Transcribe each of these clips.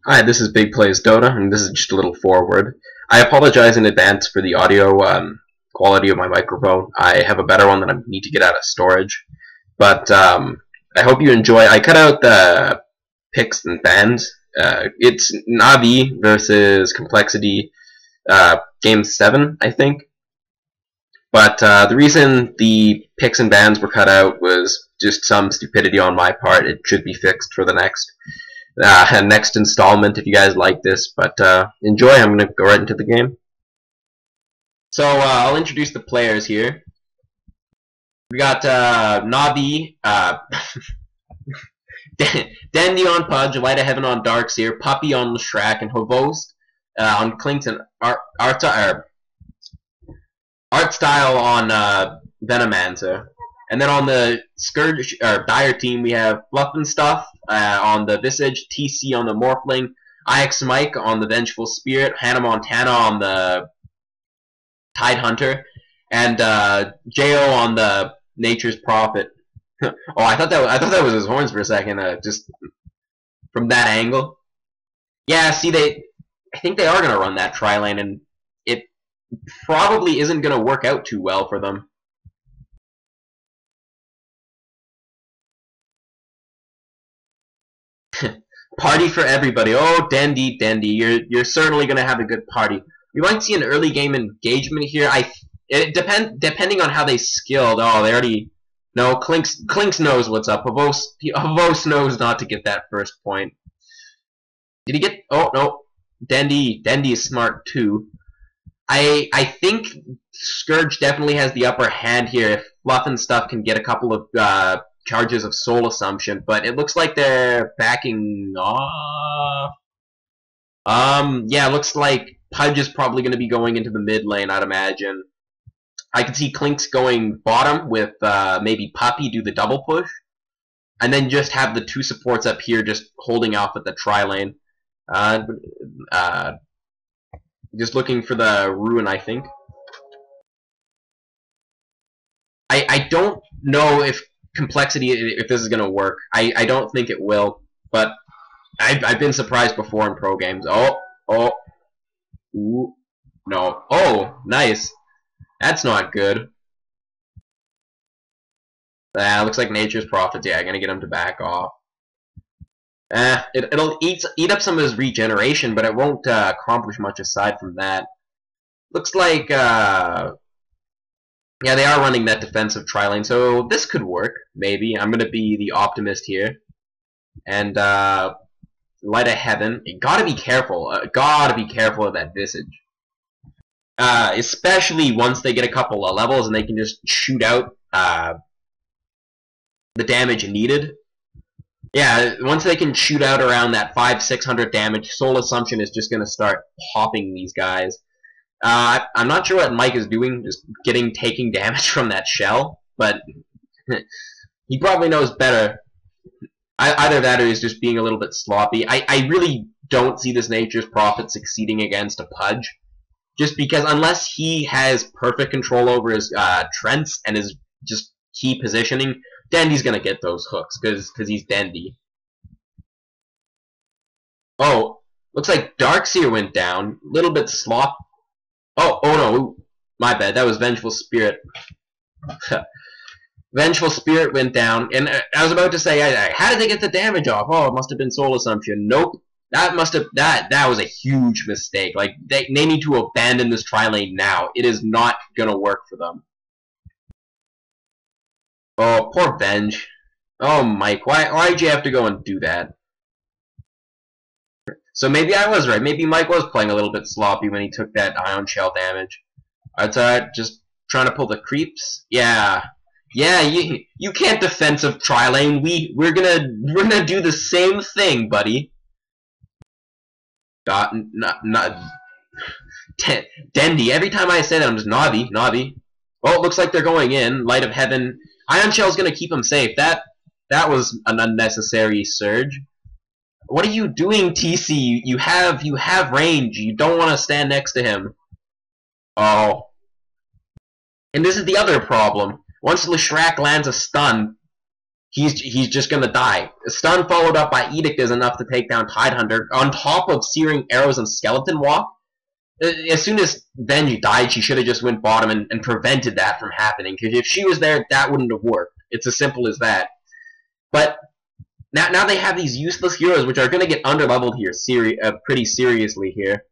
Hi, this is Big Plays Dota, and this is just a little forward. I apologize in advance for the audio quality of my microphone. I have a better one that I need to get out of storage. But I hope you enjoy. I cut out the picks and bans. It's Navi versus Complexity, Game 7, I think. But the reason the picks and bans were cut out was just some stupidity on my part. It should be fixed for the next installment if you guys like this, but enjoy. I'm going to go right into the game. So I'll introduce the players here. We got Navi, Dandy on Pudge, Light of Heaven on Darkseer, Puppy on Leshrac, and Hovost on Clinks and Art Style on Venomancer. And then on the Scourge or Dire team, we have Fluff and Stuff on the Visage, TC on the Morphling, IX Mike on the Vengeful Spirit, Hannah Montana on the Tide Hunter, and Jo on the Nature's Prophet. Oh, I thought that was his horns for a second, just from that angle. Yeah, see, I think they are gonna run that tri-lane, and it probably isn't gonna work out too well for them. Party for everybody. Oh, Dandy, you're certainly gonna have a good party. We might see an early game engagement here. Depending on how they skilled. Oh, they already. No, Clinks knows what's up. Hovost knows not to get that first point. Did he get? Oh no, Dandy is smart too. I think Scourge definitely has the upper hand here if Fluff and Stuff can get a couple of charges of Soul Assumption, but it looks like they're backing off. Yeah, it looks like Pudge is probably going to be going into the mid lane, I'd imagine. I can see Clinks going bottom with maybe Puppy do the double push, and then just have the two supports up here just holding off at the tri-lane. Just looking for the Ruin, I think. I don't know if Complexity, if this is going to work. I don't think it will, but I've been surprised before in pro games. Ooh, no. Oh, nice. That's not good. Looks like Nature's Prophet. Yeah, I'm going to get him to back off. It'll eat up some of his regeneration, but it won't accomplish much aside from that. Looks like, yeah, they are running that defensive tri-lane, so this could work, maybe. I'm going to be the optimist here. And, Light of Heaven. You gotta be careful. Gotta be careful of that Visage. Especially once they get a couple of levels and they can just shoot out the damage needed. Yeah, once they can shoot out around that 500-600 damage, Soul Assumption is just gonna start popping these guys. I'm not sure what Mike is doing, just taking damage from that shell, but he probably knows better. Either that or he's just being a little bit sloppy. I really don't see this Nature's Prophet succeeding against a Pudge, just because unless he has perfect control over his Trents and his just key positioning, Dandy's gonna get those hooks because he's Dandy. Oh, looks like Darkseer went down. A little bit slop. Oh no, my bad. That was Vengeful Spirit. Vengeful Spirit went down, and I was about to say, how did they get the damage off? Oh, it must have been Soul Assumption. Nope. That was a huge mistake. Like, they need to abandon this tri-lane now. It is not gonna work for them. Oh, poor Venge. Oh, Mike, why'd you have to go and do that? So maybe I was right. Maybe Mike was playing a little bit sloppy when he took that Ion Shell damage. It's just trying to pull the creeps. Yeah. Yeah, you can't defensive tri-lane. We're gonna do the same thing, buddy. Dandy. Every time I say that, I'm just Navi. Oh, it looks like they're going in. Light of Heaven. Ion Shell's gonna keep him safe. That was an unnecessary surge. What are you doing, TC? You have range. You don't want to stand next to him. Oh. And this is the other problem. Once Leshrac lands a stun, he's just gonna die. Stun followed up by Edict is enough to take down Tidehunter, on top of Searing Arrows and Skeleton Walk. As soon as Venji died, she should have just went bottom and prevented that from happening, because if she was there, that wouldn't have worked. It's as simple as that. But now they have these useless heroes, which are going to get underleveled here pretty seriously here.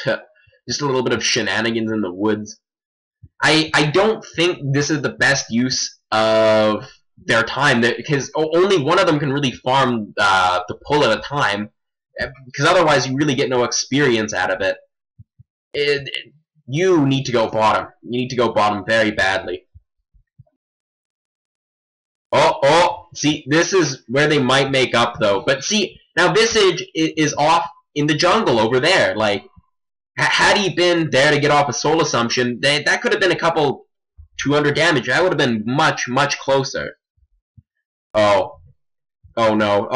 Just a little bit of shenanigans in the woods. I don't think this is the best use of their time, because only one of them can really farm the pull at a time, because otherwise you really get no experience out of it. You need to go bottom. You need to go bottom very badly. Oh, see, this is where they might make up, though. But see, now Visage is off in the jungle over there. Like, had he been there to get off a Soul Assumption, that could have been a couple 200 damage. That would have been much, much closer. Oh. Oh no,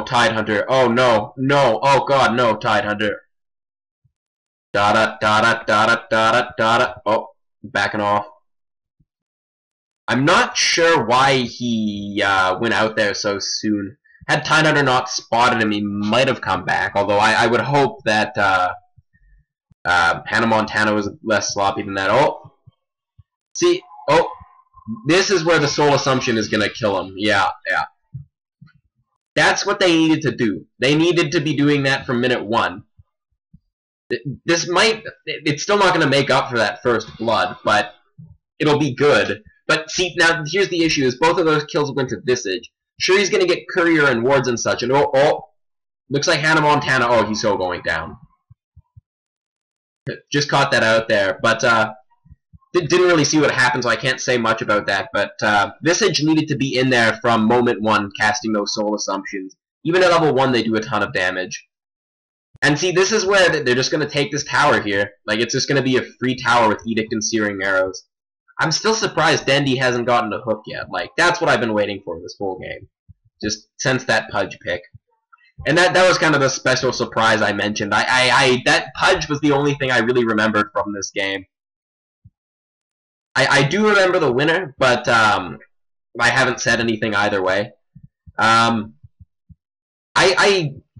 Tidehunter. Oh no, oh god, no, Tidehunter. Da-da. Oh, backing off. I'm not sure why he went out there so soon. Had Tidehunter not spotted him, he might have come back. Although I would hope that Hannah Montana was less sloppy than that. Oh, see, this is where the Soul Assumption is gonna kill him. Yeah. That's what they needed to do. They needed to be doing that from minute 1. It's still not going to make up for that first blood, but it'll be good. But see, now here's the issue, is both of those kills went to Visage. Sure, he's going to get Courier and Wards and such, and looks like Hannah Montana, he's so going down. Just caught that out there, but didn't really see what happened, so I can't say much about that, but Visage needed to be in there from moment 1, casting those Soul Assumptions. Even at level 1, they do a ton of damage. And see, this is where they're just going to take this tower here. Like, it's just going to be a free tower with Edict and Searing Arrows. I'm still surprised Dendy hasn't gotten a hook yet. Like, that's what I've been waiting for this whole game. Just since that Pudge pick. And that was kind of the special surprise I mentioned. That Pudge was the only thing I really remembered from this game. I do remember the winner, but I haven't said anything either way. I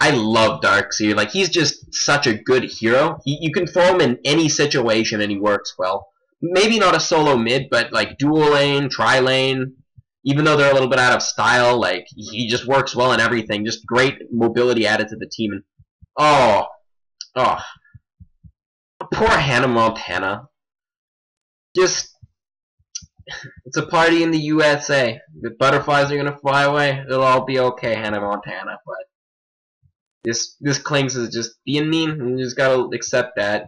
love Darkseer. Like, he's just such a good hero. You can throw him in any situation and he works well. Maybe not a solo mid, but like dual lane, tri-lane. Even though they're a little bit out of style, like, he just works well in everything. Just great mobility added to the team. And poor Hannah Montana. Just, it's a party in the USA. The butterflies are gonna fly away. It'll all be okay, Hannah Montana. But this Clinks is just being mean, and you just gotta accept that.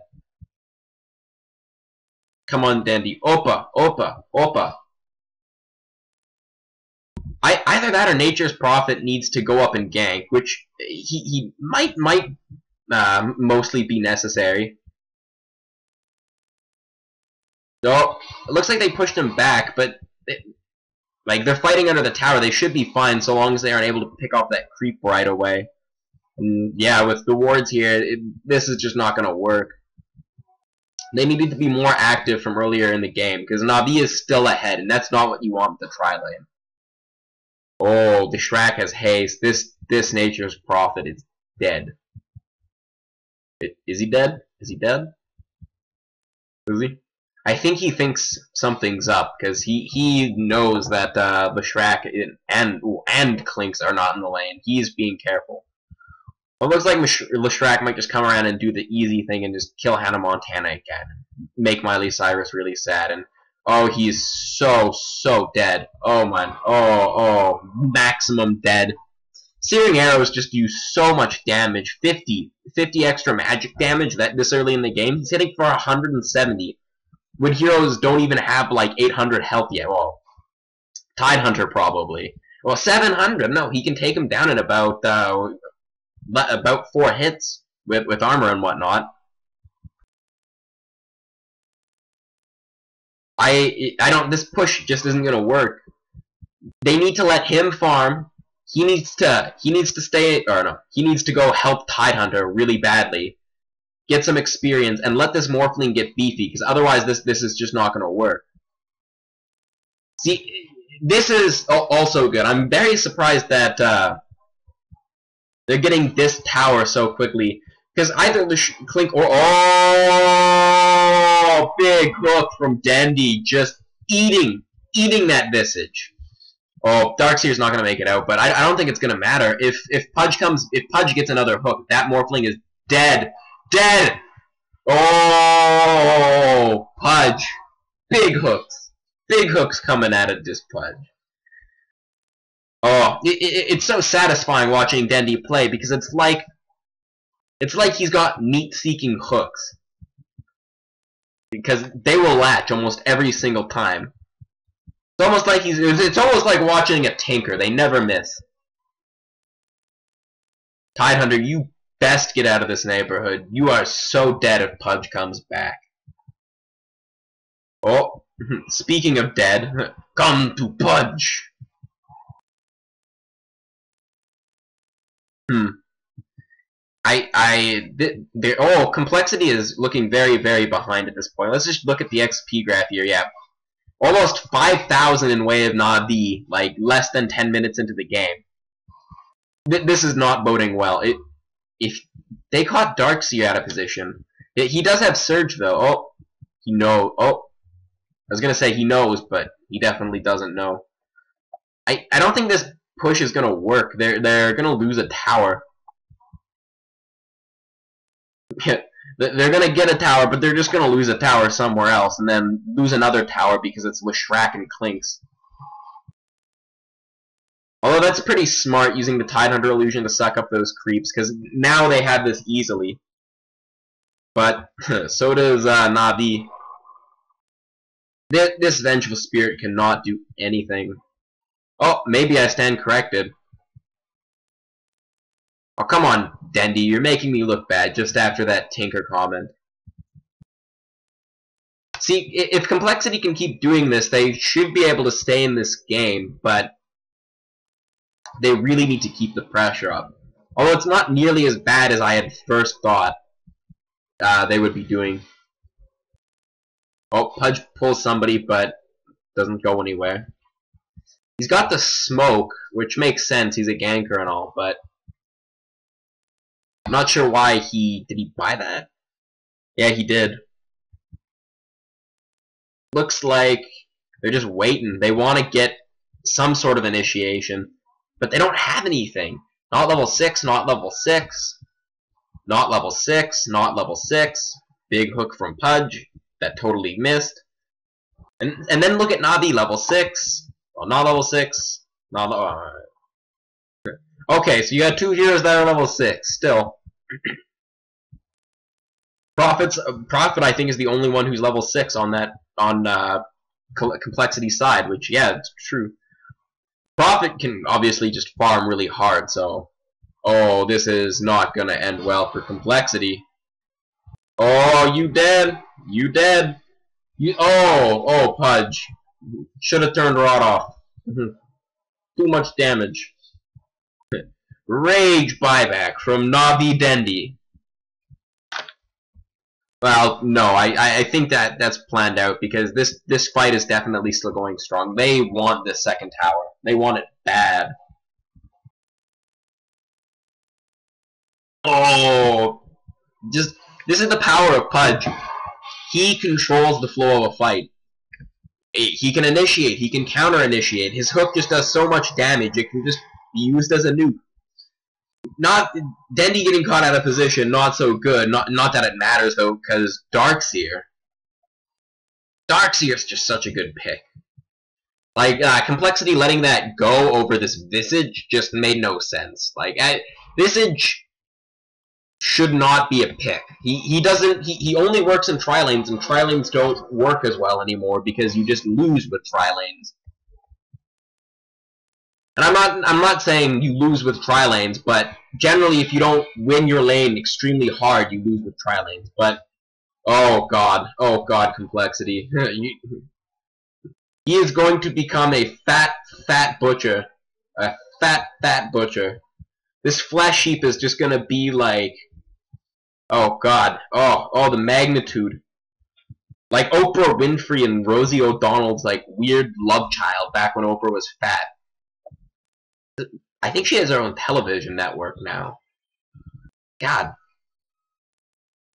Come on, Dandy. Oppa. Either that or Nature's Prophet needs to go up and gank, which he might mostly be necessary. So, it looks like they pushed him back, but they're fighting under the tower. They should be fine so long as they aren't able to pick off that creep right away. And yeah, with the wards here, this is just not going to work. They needed to be more active from earlier in the game, because Na'Vi is still ahead, and that's not what you want with the tri-lane. Oh, the Shrek has haste. This Nature's Prophet is dead. Is he dead? Is he dead? Is he? I think he thinks something's up, because he knows that the Shrek and Clinks are not in the lane. He's being careful. It looks like Leshrac might just come around and do the easy thing and just kill Hannah Montana again. Make Miley Cyrus really sad. And oh, he's so dead. Oh man. Oh, maximum dead. Searing Arrows just do so much damage. 50 extra magic damage this early in the game. He's hitting for 170. When heroes don't even have like 800 health yet. Well, Tidehunter probably. Well, 700. No, he can take him down in about 4 hits with armor and whatnot. This push just isn't gonna work. They need to let him farm. He needs to stay, or no, he needs to go help Tidehunter really badly. Get some experience and let this Morphling get beefy, because otherwise this is just not gonna work. See, this is also good. I'm very surprised that they're getting this tower so quickly. Because either the Clink or... Oh! Big hook from Dandy. Just eating that Visage. Oh, Darkseer's not going to make it out, but I don't think it's going to matter. If Pudge gets another hook, that Morphling is dead. Dead! Oh! Pudge. Big hooks. Big hooks coming out of this Pudge. Oh, it's so satisfying watching Dendy play because it's like he's got meat-seeking hooks. Because they will latch almost every single time. It's almost like it's almost like watching a tinker. They never miss. Tidehunter, you best get out of this neighborhood. You are so dead if Pudge comes back. Oh, speaking of dead, come to Pudge. Complexity is looking very, very behind at this point. Let's just look at the XP graph here. Yeah, almost 5,000 in Way of Na'Vi, like less than 10 minutes into the game. This is not boding well. If they caught Darkseer out of position, he does have Surge though. Oh, he knows. Oh, I was gonna say he knows, but he definitely doesn't know. I don't think this push is gonna work. They're gonna lose a tower. They're gonna get a tower, but they're just gonna lose a tower somewhere else, and then lose another tower because it's Leshrac and Clinks. Although that's pretty smart, using the Tidehunter illusion to suck up those creeps, because now they have this easily. But so does Na'Vi. This Vengeful Spirit cannot do anything. Oh, maybe I stand corrected. Oh, come on, Dendy, you're making me look bad just after that Tinker comment. See, if Complexity can keep doing this, they should be able to stay in this game, but they really need to keep the pressure up. Although it's not nearly as bad as I had first thought they would be doing. Oh, Pudge pulls somebody, but doesn't go anywhere. He's got the smoke, which makes sense, he's a ganker and all, but I'm not sure why did he buy that? Yeah, he did. Looks like they're just waiting. They want to get some sort of initiation, but they don't have anything. Not level 6, not level 6. Not level 6, not level 6. Big hook from Pudge. That totally missed. And then look at Na'Vi, level 6. Well, not level 6. Not level... Okay, so you got two heroes that are level 6. Still. Prophet, I think, is the only one who's level 6 on that Complexity side, which, yeah, it's true. Prophet can obviously just farm really hard, so... Oh, this is not gonna end well for Complexity. Oh, you dead? You dead? Oh, Pudge. Should have turned Rod off. Too much damage. Rage buyback from Na'Vi Dendy. Well, no, I think that's planned out because this fight is definitely still going strong. They want this second tower. They want it bad. Oh, this is the power of Pudge. He controls the flow of a fight. He can initiate. He can counter-initiate. His hook just does so much damage. It can just be used as a nuke. Not Dendy getting caught out of position. Not so good. Not that it matters though, because Darkseer's just such a good pick. Like Complexity letting that go over this Visage just made no sense. Like Visage should not be a pick. He only works in tri-lanes, and tri-lanes don't work as well anymore because you just lose with tri-lanes. And I'm not saying you lose with tri-lanes, but generally if you don't win your lane extremely hard, you lose with tri-lanes. But oh god, Complexity. He is going to become a fat butcher. A fat butcher. This flesh heap is just gonna be like, oh god, oh the magnitude. Like Oprah Winfrey and Rosie O'Donnell's like weird love child back when Oprah was fat. I think she has her own television network now. God.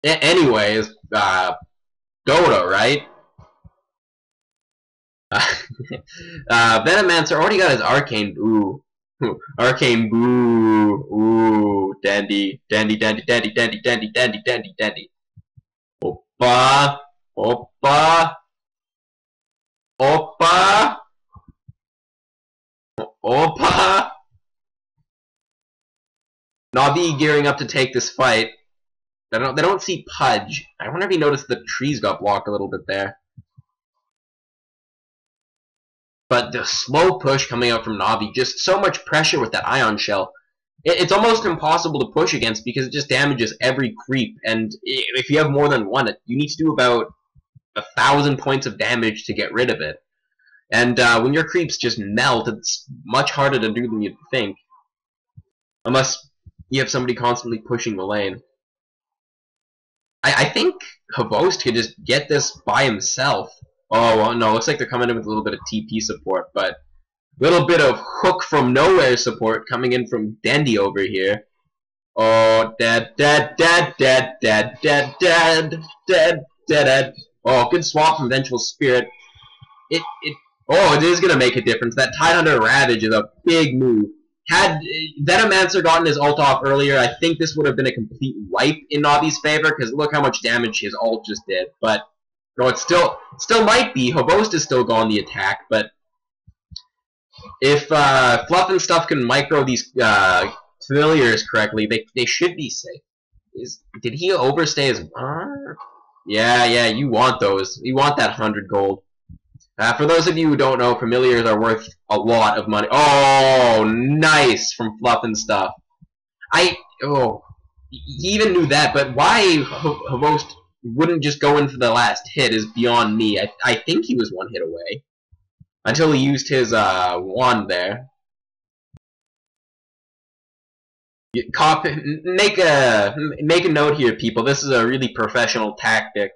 Anyways, Dota, right? Venomancer already got his arcane. Ooh. Arcane boo. Ooh. Dandy. Dandy, dandy, dandy, dandy, dandy, dandy, dandy, dandy. Oppa. Oppa. Oppa. Oppa. Navi gearing up to take this fight. They don't see Pudge. I wonder if he noticed the trees got blocked a little bit there. But the slow push coming out from Navi, just so much pressure with that Ion Shell. It's almost impossible to push against because it just damages every creep. And if you have more than one, you need to do about 1,000 points of damage to get rid of it. And when your creeps just melt, it's much harder to do than you'd think. Unless you have somebody constantly pushing the lane. I think Havost could just get this by himself. Oh, well, no, looks like they're coming in with a little bit of TP support, but a little bit of hook from nowhere support coming in from Dandy over here. Oh, dead. Oh, good swap from Vengeful Spirit. Oh, it is going to make a difference. That Tidehunter Ravage is a big move. Had Venomancer gotten his ult off earlier, I think this would have been a complete wipe in Navi's favor, because look how much damage his ult just did. But no, it still might be. Havost is still gone the attack, but if Fluff and stuff can micro these familiars correctly, they should be safe. Did he overstay his... Yeah, you want those. You want that 100 gold. For those of you who don't know, familiars are worth a lot of money. Oh, nice from Fluff and stuff. He even knew that, but why Havost wouldn't just go in for the last hit is beyond me. I think he was one hit away. Until he used his wand there. Make a note here, people. This is a really professional tactic.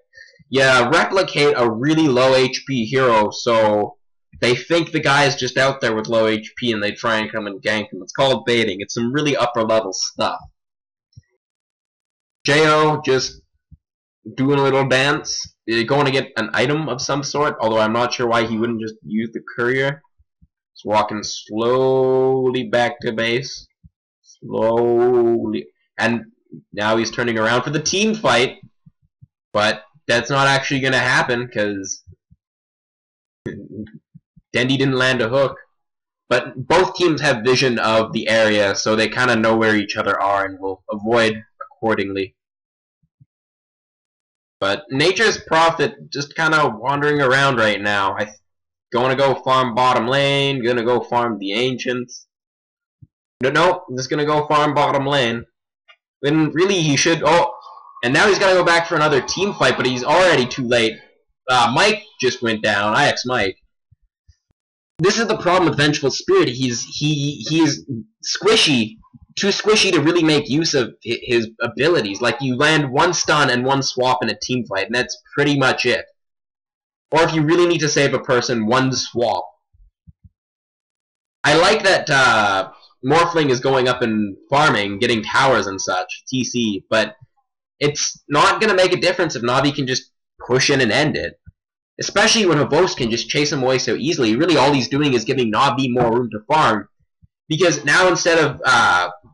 Yeah, replicate a really low HP hero, so they think the guy is just out there with low HP and they try and come and gank him. It's called baiting. It's some really upper level stuff. Jo just doing a little dance. Going to get an item of some sort, although I'm not sure why he wouldn't just use the courier. He's walking slowly back to base. Slowly. And now he's turning around for the team fight. But that's not actually going to happen, because Dendy didn't land a hook. But both teams have vision of the area, so they kind of know where each other are and will avoid accordingly. But Nature's Prophet just kind of wandering around right now. Going to go farm bottom lane, going to go farm the Ancients. Nope, just going to go farm bottom lane. When really he should... Oh, and now he's got to go back for another team fight, but he's already too late. Mike just went down, IX Mike. This is the problem with Vengeful Spirit. He's squishy. Too squishy to really make use of his abilities. Like, you land one stun and one swap in a team fight, and that's pretty much it. Or if you really need to save a person, one swap. I like that Morphling is going up and farming, getting towers and such, TC, but it's not going to make a difference if Navi can just push in and end it. Especially when Havost can just chase him away so easily. Really all he's doing is giving Navi more room to farm. Because now instead of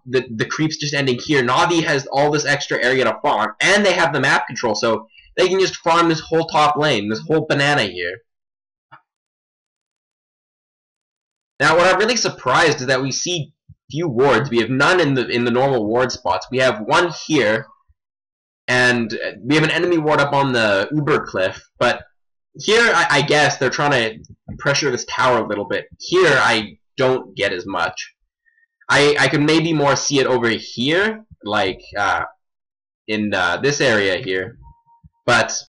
the creeps just ending here, Navi has all this extra area to farm, and they have the map control, so they can just farm this whole top lane, this whole banana here. Now, what I'm really surprised is that we see few wards. We have none in the normal ward spots. We have one here, and we have an enemy ward up on the Uber Cliff, but here, I guess, they're trying to pressure this tower a little bit. Here, I don't get as much. I could maybe more see it over here, like in this area here. But